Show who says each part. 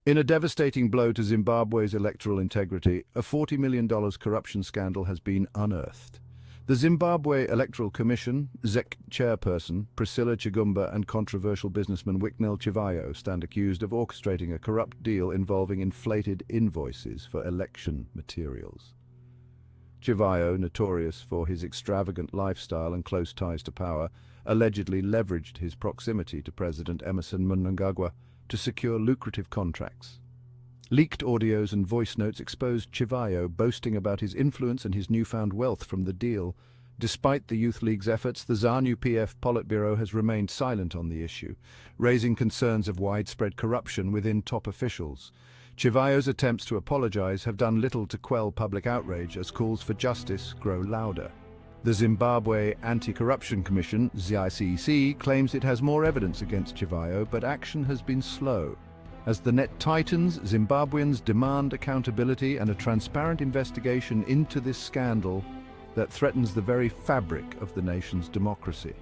Speaker 1: In a devastating blow to Zimbabwe's electoral integrity, a $40 million corruption scandal has been unearthed. The Zimbabwe Electoral Commission, SADC chairperson Priscilla Chigumba and controversial businessman Chivhayo stand accused of orchestrating a corrupt deal involving inflated invoices for election materials. Chivhayo, notorious for his extravagant lifestyle and close ties to power, allegedly leveraged his proximity to President Emmerson Mnangagwa to secure lucrative contracts. Leaked audios and voice notes exposed Chivhayo boasting about his influence and his newfound wealth from the deal. Despite the Youth League's efforts, the ZANU-PF Politburo has remained silent on the issue, raising concerns of widespread corruption within top officials. Chivhayo's attempts to apologize have done little to quell public outrage as calls for justice grow louder. The Zimbabwe Anti-Corruption Commission, ZICC, claims it has more evidence against Chivhayo, but action has been slow. As the net tightens, Zimbabweans demand accountability and a transparent investigation into this scandal that threatens the very fabric of the nation's democracy.